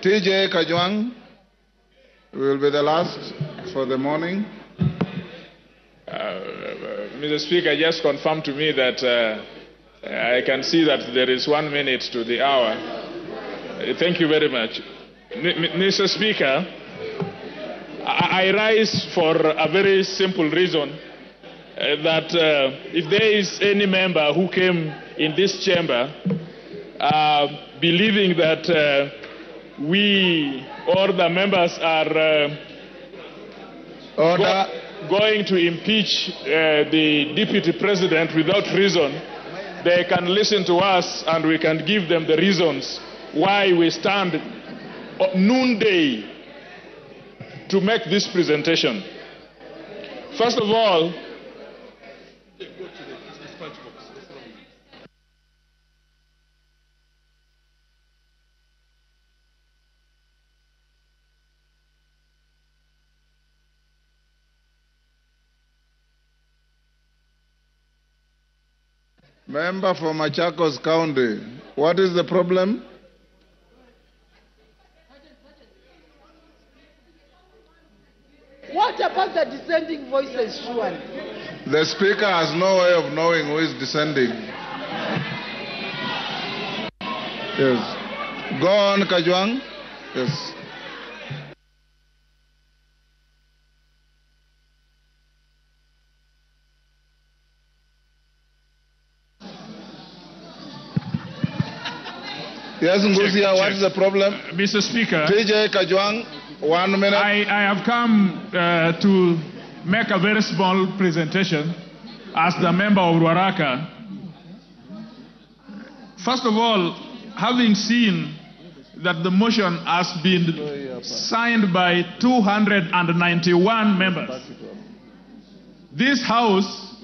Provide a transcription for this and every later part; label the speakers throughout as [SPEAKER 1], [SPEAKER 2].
[SPEAKER 1] TJ Kajwang will be the last for the morning.
[SPEAKER 2] Mr. Speaker, just confirm to me that I can see that there is 1 minute to the hour. Thank you very much. Mr. Speaker, I rise for a very simple reason, that if there is any member who came in this chamber believing that we or the members are going to impeach the deputy president without reason, they can listen to us and we can give them the reasons why we stand noonday to make this presentation. First of all,
[SPEAKER 1] Member for Machakos County, what is the problem?
[SPEAKER 3] What about the dissenting voices, Shuan?
[SPEAKER 1] The speaker has no way of knowing who is dissenting. Yes. Go on, Kajwang. Yes. Yes, Ngusia, what is the problem?
[SPEAKER 2] Mr. Speaker,
[SPEAKER 1] TJ Kajwang, 1 minute.
[SPEAKER 2] I have come to make a very small presentation as the member of Ruaraka. First of all, having seen that the motion has been signed by 291 members, this House,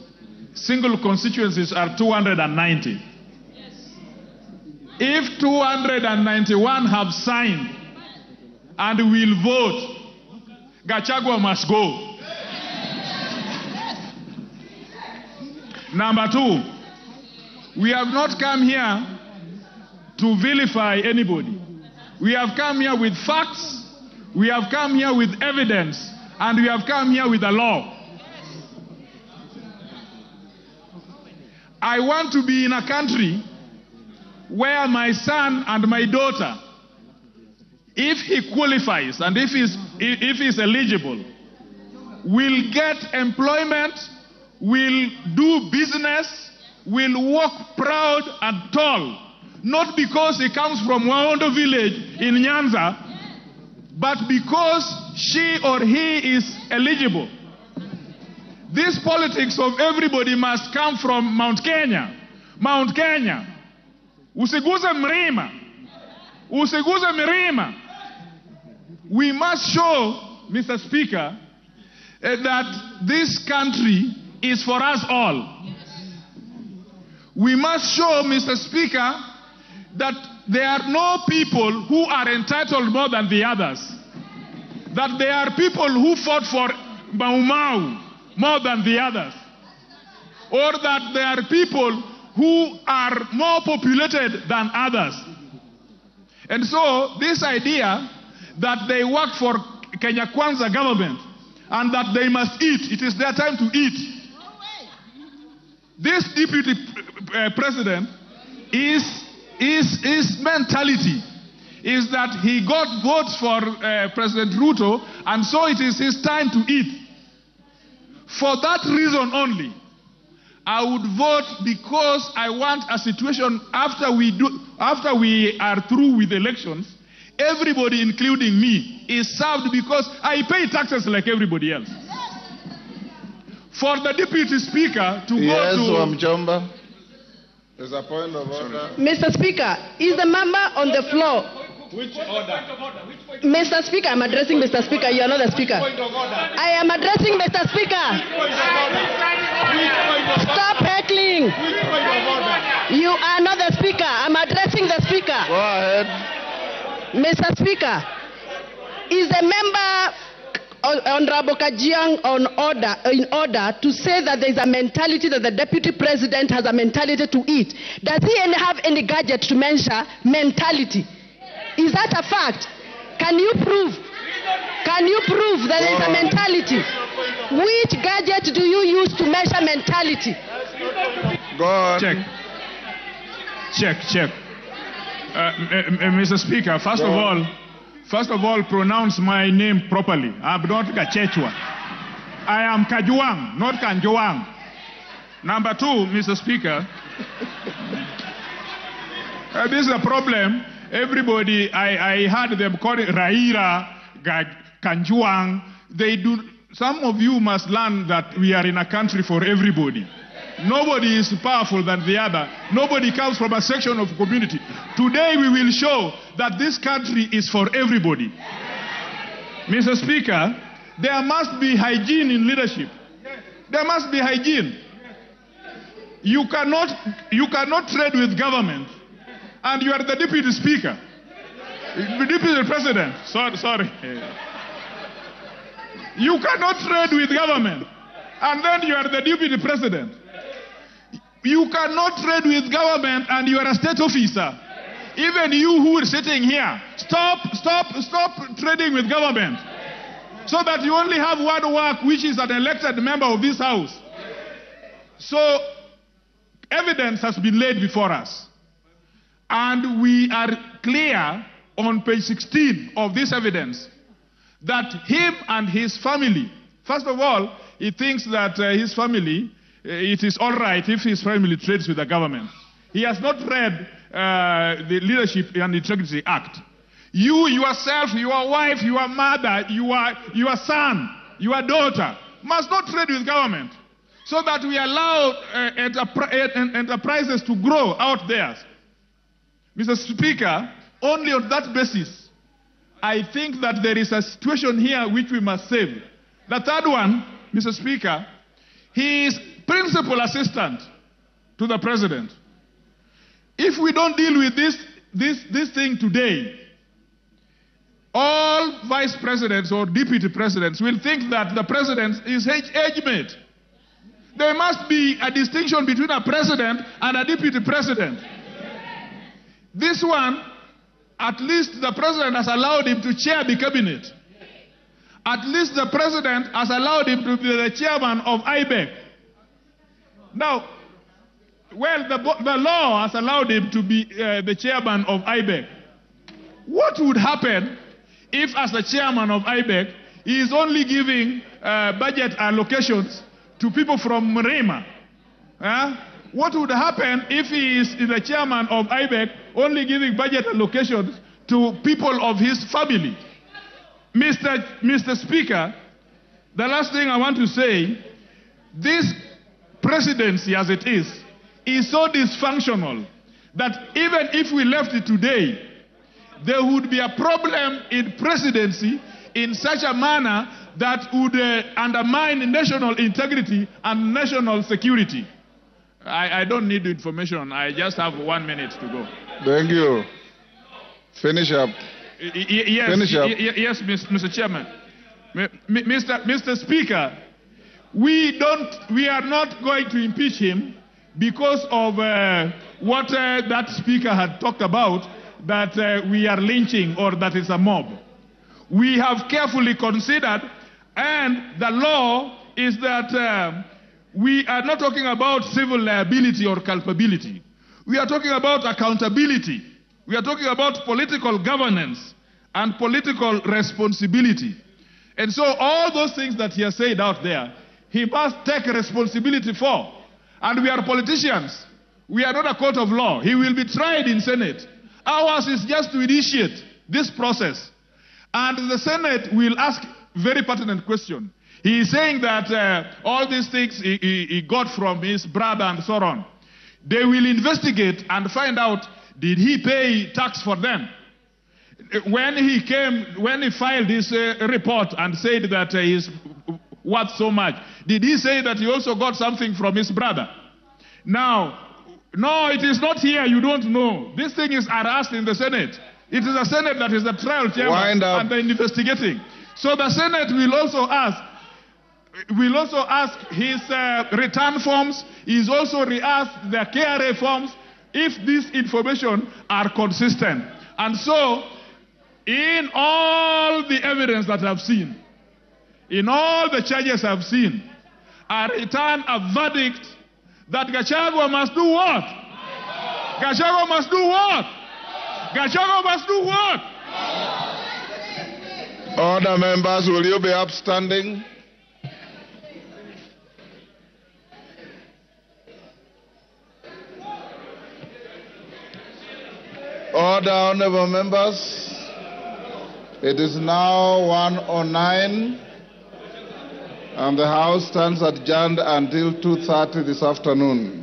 [SPEAKER 2] single constituencies are 290. If 291 have signed and will vote, Gachagua must go. Number two, we have not come here to vilify anybody. We have come here with facts, we have come here with evidence, and we have come here with the law. I want to be in a country where my son and my daughter, if he qualifies and if he's eligible, will get employment, will do business, will walk proud and tall, not because he comes from Waondo village in Nyanza, but because she or he is eligible. This politics of everybody must come from Mount Kenya. Mount Kenya. Usiguze mlima. Usiguze milima. We must show, Mr. Speaker, that this country is for us all. We must show, Mr. Speaker, that there are no people who are entitled more than the others. That there are people who fought for Mau Mau more than the others. Or that there are people who are more populated than others. And so this idea that they work for Kenya Kwanza government and that they must eat, it is their time to eat. This deputy president his mentality is that he got votes for President Ruto, and so it is his time to eat. For that reason only, I would vote, because I want a situation after we are through with elections, everybody, including me, is served, because I pay taxes like everybody else. For the deputy speaker to go to...
[SPEAKER 1] Wamchomba. There's a point of order.
[SPEAKER 3] Mr. Speaker, is the member on the floor?
[SPEAKER 2] Which order?
[SPEAKER 3] Mr. Speaker, I'm addressing Mr. Speaker. You are not the Speaker. I am addressing Mr. Speaker. Stop heckling. You are not the Speaker. I'm addressing the Speaker.
[SPEAKER 1] Go ahead.
[SPEAKER 3] Mr. Speaker, is the member Honorable Kajwang in order to say that there is a mentality that the deputy president has a mentality to eat? Does he have any gadget to measure mentality? Is that a fact? Can you prove? Can you prove that there is a mentality? Which gadget do you use to measure mentality?
[SPEAKER 1] Go on.
[SPEAKER 2] Check. Mr. Speaker, first of all, pronounce my name properly. I'm not Kachechwa. I am Kajwang, not Kanjwang. Number two, Mr. Speaker, this is a problem. Everybody, I heard them call it Raira, Kanjwang. Some of you must learn that we are in a country for everybody. Nobody is powerful than the other. Nobody comes from a section of community. Today we will show that this country is for everybody. Mr. Speaker, there must be hygiene in leadership. There must be hygiene. You cannot trade with government, and you are the deputy speaker, the deputy president. Sorry. You cannot trade with government, and then you are the deputy president. You cannot trade with government and you are a state officer. Even you who are sitting here, stop trading with government. So that you only have one work, which is an elected member of this house. So, evidence has been laid before us. And we are clear on page 16 of this evidence that him and his family, first of all, he thinks that his family, it is all right if his family trades with the government. He has not read the Leadership and Integrity Act. You, yourself, your wife, your mother, your son, your daughter must not trade with government so that we allow enterprises to grow out there. Mr. Speaker, only on that basis, I think that there is a situation here which we must save. The third one, Mr. Speaker, he is principal assistant to the president. If we don't deal with this thing today, all vice presidents or deputy presidents will think that the president is age mate. There must be a distinction between a president and a deputy president. This one, at least the president has allowed him to chair the cabinet. At least the president has allowed him to be the chairman of IBEC. Now, well, the law has allowed him to be the chairman of IBEC. What would happen if, as the chairman of IBEC, he is only giving budget allocations to people from Mrema? What would happen if he is the chairman of IBEC only giving budget allocations to people of his family? Mr. Speaker, the last thing I want to say, this presidency as it is so dysfunctional that even if we left it today, there would be a problem in presidency in such a manner that would undermine national integrity and national security. I don't need information. I just have 1 minute to go.
[SPEAKER 1] Thank you. Finish up.
[SPEAKER 2] Yes,
[SPEAKER 1] Finish up.
[SPEAKER 2] Yes, Mr. Chairman. Mr. Speaker, we are not going to impeach him because of what that speaker had talked about, that we are lynching or that it's a mob. We have carefully considered, and the law is that we are not talking about civil liability or culpability. We are talking about accountability. We are talking about political governance and political responsibility. And so all those things that he has said out there, he must take responsibility for. And we are politicians. We are not a court of law. He will be tried in Senate. Ours is just to initiate this process. And the Senate will ask very pertinent question. He is saying that all these things he got from his brother and so on. They will investigate and find out, did he pay tax for them? When he filed his report and said that he's worth so much, did he say that he also got something from his brother? Now, no, it is not here, you don't know. This thing is asked in the Senate. It is the Senate that is the trial chairman and they're investigating. So the Senate will also ask his return forms. He's also re-asked the KRA forms if these information are consistent. And so, in all the evidence that I've seen, in all the charges I've seen, I return a verdict that Kajwang must do what? Kajwang must do what? Kajwang must do what?
[SPEAKER 1] Order, members, will you be upstanding? Order, honorable members. It is now 1:09 and the House stands adjourned until 2:30 this afternoon.